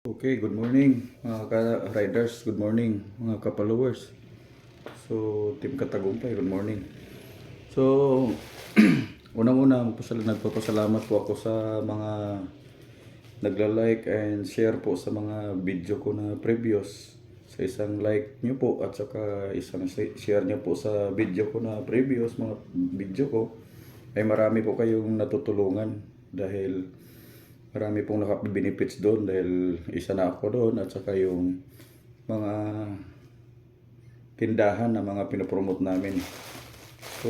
Okay, good morning mga ka-riders, good morning mga ka-followers. So, Team Katagumpay, good morning. So, unang-una, nagpapasalamat po ako sa mga nagla-like and share po sa mga video ko na previous. Sa isang like nyo po at saka isang share nyo po sa video ko na previous, mga video ko, ay marami po kayong natutulungan dahil marami pong naka-benefits doon dahil isa na ako doon at saka yung mga tindahan na mga pinopromote namin. So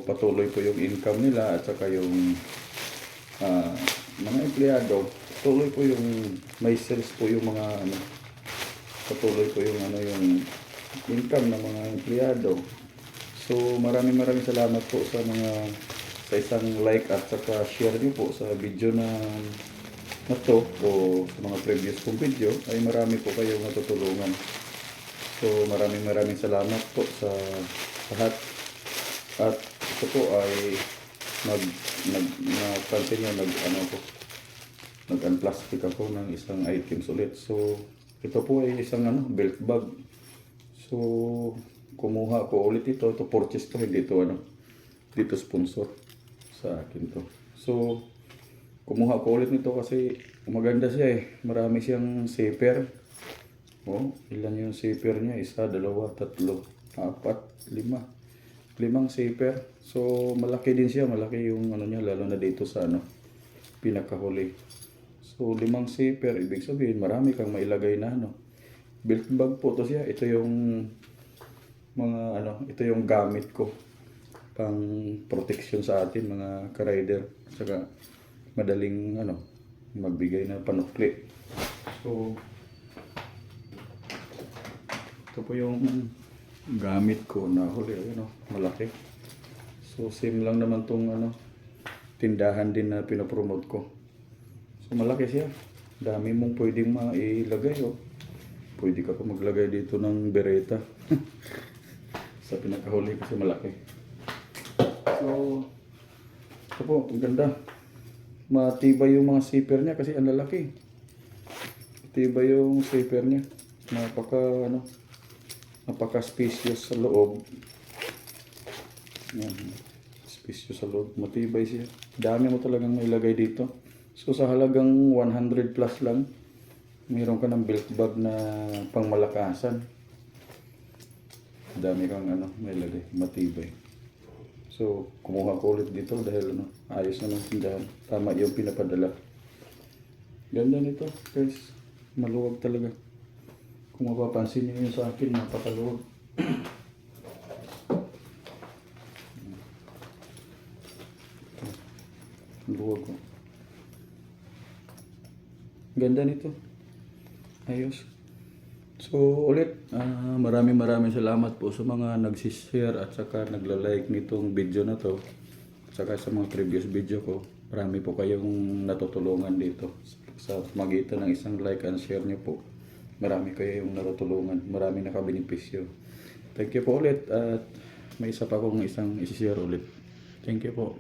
patuloy po yung income nila at saka yung mga empleyado, patuloy po yung may sales po yung mga patuloy po yung yung income ng mga empleyado. So maraming salamat po sa isang like at saka share niyo po sa video na to o sa mga previous kong video ay marami po kayong natutulungan. So maraming salamat po sa lahat. At ito po ay nag-unplastic ako ng isang items ulit. So ito po ay isang belt bag. So kumuha ko ulit ito purchase to, hindi ito dito sponsor sa akin to. So kumuha ko ulit nito kasi maganda siya marami siyang zipper. Ilan yung zipper niya? Isa, dalawa, tatlo, apat, lima. Limang zipper. So malaki din siya, malaki yung niya, lalo na dito sa pinakahuli. So 5 zipper, ibig sabihin marami kang mailagay na belt bag po to siya. Ito yung ito yung gamit ko pang protection sa atin mga ka-rider. Saka madaling magbigay na panukli. So ito po yung gamit ko na huli, malaki. So same lang naman tong tindahan din na pinopromote ko. So malaki siya. Dami mong pwedeng mailagay Pwede ka pa maglagay dito ng bereta. Sa pinakahuli kasi malaki. So ito po, ang ganda. Matibay yung mga zipper niya kasi ang lalaki. Matibay yung zipper niya. Napaka spacious sa loob. Spacious sa loob. Matibay siya. Dami mo talagang mailagay dito. So sa halagang 100 plus lang, mayroon ka ng belt bag na pangmalakasan. Dami kang mailagay. Matibay. So, kumuha ko ulit dito dahil ayos na ng tindahan. Tama yung pinapadala. Ganda nito, guys. Maluwag talaga. Kung mapapansin niyo yun sa akin, napakaluwag. Luwag ko. Ganda nito. Ayos. So ulit, maraming salamat po sa mga nagsishare at saka nagla-like nitong video na to. At saka sa mga previous video ko, marami po kayong natutulungan dito. Sa magitan ng isang like and share nyo po, marami kayong natutulungan, marami nakabenepisyo. Thank you po ulit at may isa pa akong isang isi-share ulit. Thank you po.